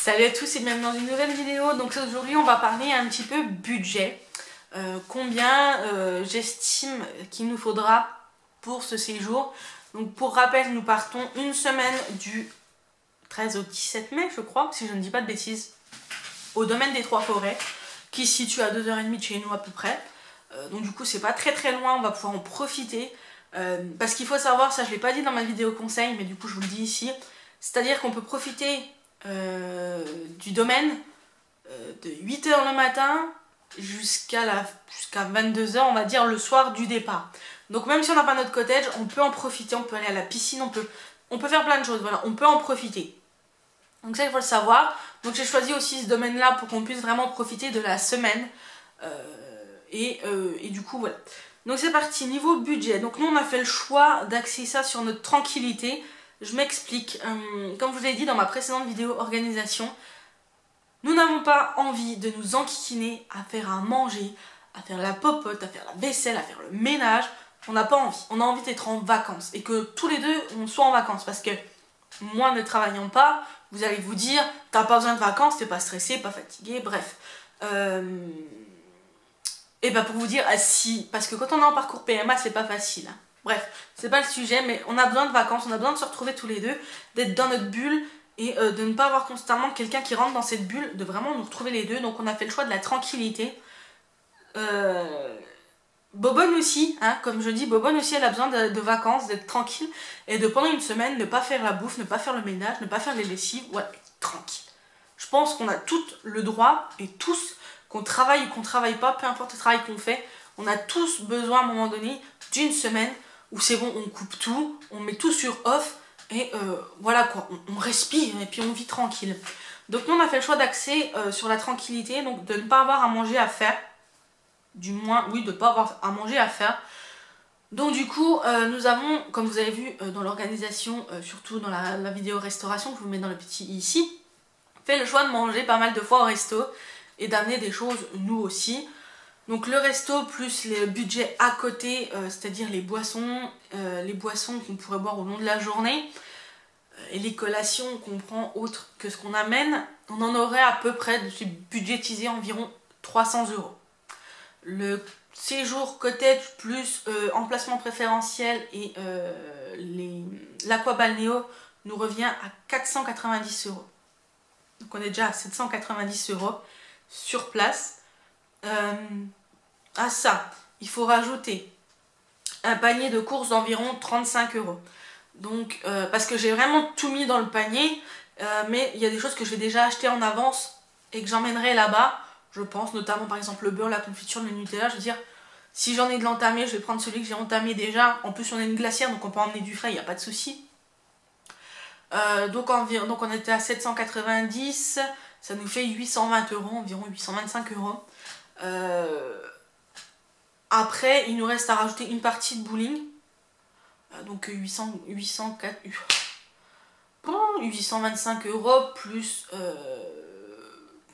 Salut à tous et bienvenue dans une nouvelle vidéo. Donc aujourd'hui on va parler un petit peu budget. Combien j'estime qu'il nous faudra pour ce séjour. Donc pour rappel, nous partons une semaine du 13 au 17 mai je crois, si je ne dis pas de bêtises, au domaine des Trois Forêts, qui se situe à 2h30 de chez nous à peu près. Donc du coup c'est pas très loin, on va pouvoir en profiter. Parce qu'il faut savoir, ça je l'ai pas dit dans ma vidéo conseil, mais du coup je vous le dis ici, c'est-à-dire qu'on peut profiter du domaine de 8h le matin jusqu'à 22h, on va dire, le soir du départ. Donc même si on n'a pas notre cottage, on peut en profiter, on peut aller à la piscine, on peut faire plein de choses, voilà, on peut en profiter. Donc ça il faut le savoir. Donc j'ai choisi aussi ce domaine-là pour qu'on puisse vraiment profiter de la semaine. Et du coup voilà. Donc c'est parti, niveau budget. Donc nous on a fait le choix d'axer ça sur notre tranquillité. Je m'explique. Comme je vous l'ai dit dans ma précédente vidéo organisation, nous n'avons pas envie de nous enquiquiner à faire à manger, à faire la popote, à faire la vaisselle, à faire le ménage. On n'a pas envie. On a envie d'être en vacances et que tous les deux on soit en vacances, parce que moi ne travaillant pas, vous allez vous dire t'as pas besoin de vacances, t'es pas stressé, pas fatigué, bref. Et bah pour vous dire, si, parce que quand on est en parcours PMA c'est pas facile, hein. Bref, c'est pas le sujet, mais on a besoin de vacances, on a besoin de se retrouver tous les deux, d'être dans notre bulle et de ne pas avoir constamment quelqu'un qui rentre dans cette bulle, de vraiment nous retrouver les deux. Donc on a fait le choix de la tranquillité. Bobonne aussi, hein, comme je dis, Bobonne aussi elle a besoin de vacances, d'être tranquille et de pendant une semaine ne pas faire la bouffe, ne pas faire le ménage, ne pas faire les lessives, voilà, être tranquille. Je pense qu'on a tout le droit, et tous, qu'on travaille ou qu'on travaille pas, peu importe le travail qu'on fait, on a tous besoin à un moment donné d'une semaine où c'est bon, on coupe tout, on met tout sur off et voilà quoi, on respire et puis on vit tranquille. Donc nous on a fait le choix d'axer sur la tranquillité, donc de ne pas avoir à manger à faire, du moins oui, de ne pas avoir à manger à faire. Donc du coup nous avons, comme vous avez vu dans l'organisation, surtout dans la vidéo restauration que je vous mets dans le petit ici, fait le choix de manger pas mal de fois au resto et d'amener des choses nous aussi. Donc le resto plus les budgets à côté, c'est-à-dire les boissons qu'on pourrait boire au long de la journée et les collations qu'on prend autres que ce qu'on amène, on en aurait à peu près budgétisé environ 300 €. Le séjour cottage plus emplacement préférentiel et l'aquabalnéo nous revient à 490 €. Donc on est déjà à 790 € sur place. À ça, il faut rajouter un panier de courses d'environ 35 €. Donc, parce que j'ai vraiment tout mis dans le panier, mais il y a des choses que je vais déjà acheter en avance et que j'emmènerai là-bas, je pense, notamment par exemple le beurre, la confiture, le Nutella. Je veux dire, si j'en ai de l'entamé, je vais prendre celui que j'ai entamé déjà. En plus, on a une glacière, donc on peut emmener du frais, il n'y a pas de souci. Donc on était à 790, ça nous fait 820 €, environ 825 €. Après, il nous reste à rajouter une partie de bowling. Donc 825 € plus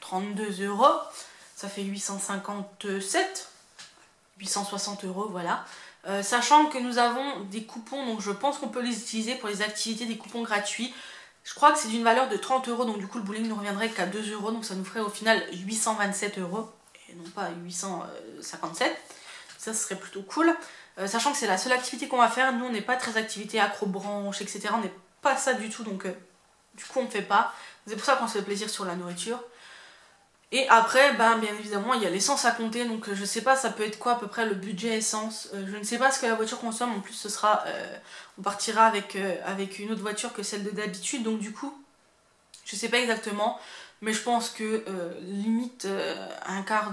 32 €. Ça fait 857, 860 €, voilà. Sachant que nous avons des coupons, donc je pense qu'on peut les utiliser pour les activités, des coupons gratuits. Je crois que c'est d'une valeur de 30 €, donc du coup le bowling ne reviendrait qu'à 2 €, donc ça nous ferait au final 827 €, et non pas 857. Ça ce serait plutôt cool. Sachant que c'est la seule activité qu'on va faire, nous on n'est pas très activité accrobranche, etc. On n'est pas ça du tout, donc du coup on ne fait pas. C'est pour ça qu'on se fait plaisir sur la nourriture. Et après, ben, bien évidemment, il y a l'essence à compter, donc je sais pas, ça peut être quoi à peu près le budget essence. Je ne sais pas ce que la voiture consomme, en plus ce sera, on partira avec une autre voiture que celle de d'habitude, donc du coup, je sais pas exactement, mais je pense que limite un quart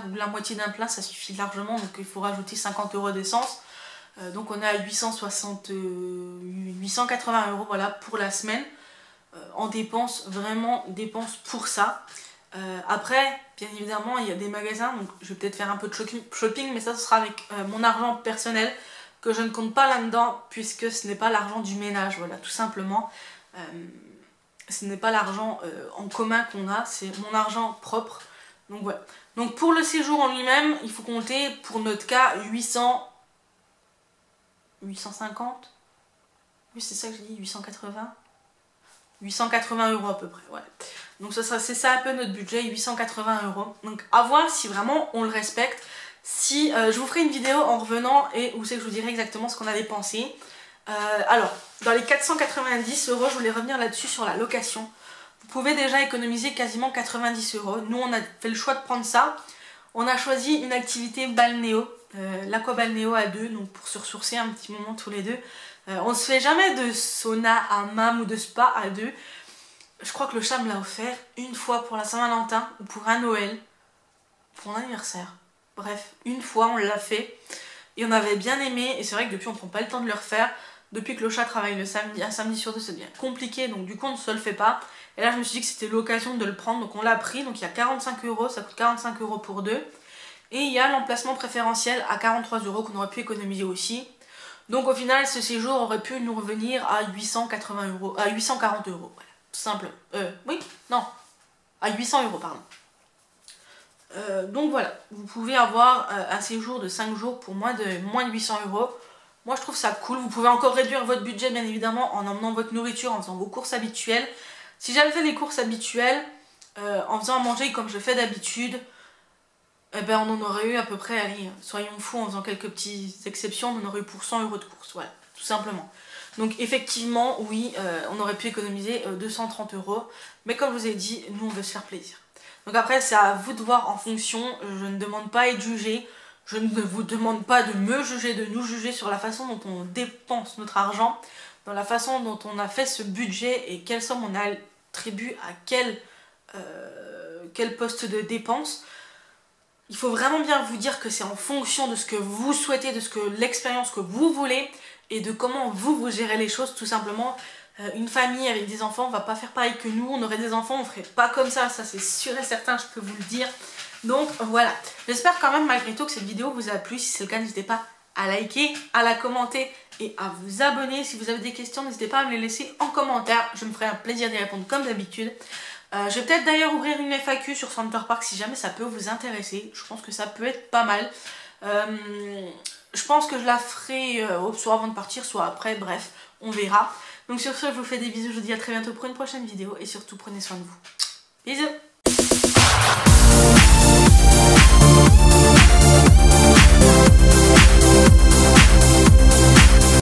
ou la moitié d'un plein, ça suffit largement, donc il faut rajouter 50 € d'essence. Donc on est à 880 € voilà, pour la semaine. En dépenses, vraiment dépenses pour ça. Après, bien évidemment, il y a des magasins, donc je vais peut-être faire un peu de shopping, mais ça ce sera avec mon argent personnel, que je ne compte pas là-dedans, puisque ce n'est pas l'argent du ménage, voilà, tout simplement. Ce n'est pas l'argent en commun qu'on a, c'est mon argent propre. Donc voilà. Donc pour le séjour en lui-même, il faut compter pour notre cas 850. Oui, c'est ça que j'ai dit, 880. 880 € à peu près, ouais. Donc c'est ça un peu notre budget, 880 €. Donc à voir si vraiment on le respecte. Si je vous ferai une vidéo en revenant et où c'est que je vous dirai exactement ce qu'on a dépensé. Alors, dans les 490 €, je voulais revenir là-dessus sur la location. Vous pouvez déjà économiser quasiment 90 €. Nous, on a fait le choix de prendre ça. On a choisi une activité balnéo, l'aquabalnéo à deux, donc pour se ressourcer un petit moment tous les deux. On se fait jamais de sauna, hammam ou de spa à deux. Je crois que le chat me l'a offert une fois pour la Saint-Valentin ou pour un Noël, pour mon anniversaire. Bref, une fois on l'a fait et on avait bien aimé, et c'est vrai que depuis on prend pas le temps de le refaire. Depuis que le chat travaille le samedi, un samedi sur deux, ça devient compliqué, donc du coup on ne se le fait pas. Et là je me suis dit que c'était l'occasion de le prendre, donc on l'a pris. Donc il y a 45 €, ça coûte 45 € pour deux. Et il y a l'emplacement préférentiel à 43 € qu'on aurait pu économiser aussi. Donc au final ce séjour aurait pu nous revenir à 880 €, à 840 €, voilà, tout simplement. Oui, non, à 800 €, pardon. Donc voilà, vous pouvez avoir un séjour de 5 jours pour moins de 800 €. Moi je trouve ça cool. Vous pouvez encore réduire votre budget bien évidemment en emmenant votre nourriture, en faisant vos courses habituelles. Si j'avais fait les courses habituelles, en faisant à manger comme je fais d'habitude, eh ben on en aurait eu à peu près, allez, soyons fous, en faisant quelques petites exceptions, on en aurait eu pour 100 € de courses, voilà, tout simplement. Donc effectivement, oui, on aurait pu économiser 230 €, mais comme je vous ai dit, nous on veut se faire plaisir. Donc après c'est à vous de voir en fonction, je ne demande pas à être jugé, je ne vous demande pas de me juger, de nous juger sur la façon dont on dépense notre argent, dans la façon dont on a fait ce budget et quelle somme on attribue à quel poste de dépense. Il faut vraiment bien vous dire que c'est en fonction de ce que vous souhaitez, de l'expérience que vous voulez et de comment vous gérez les choses, tout simplement. Une famille avec des enfants va pas faire pareil que nous, on aurait des enfants, on ferait pas comme ça c'est sûr et certain, je peux vous le dire. Donc voilà, j'espère quand même malgré tout que cette vidéo vous a plu. Si c'est le cas, n'hésitez pas à liker, à la commenter et à vous abonner. Si vous avez des questions, n'hésitez pas à me les laisser en commentaire, je me ferai un plaisir d'y répondre comme d'habitude. Je vais peut-être d'ailleurs ouvrir une FAQ sur Center Park si jamais ça peut vous intéresser. Je pense que ça peut être pas mal. Je pense que je la ferai soit avant de partir, soit après, bref, on verra. Donc sur ce, je vous fais des bisous, je vous dis à très bientôt pour une prochaine vidéo et surtout prenez soin de vous. Bisous!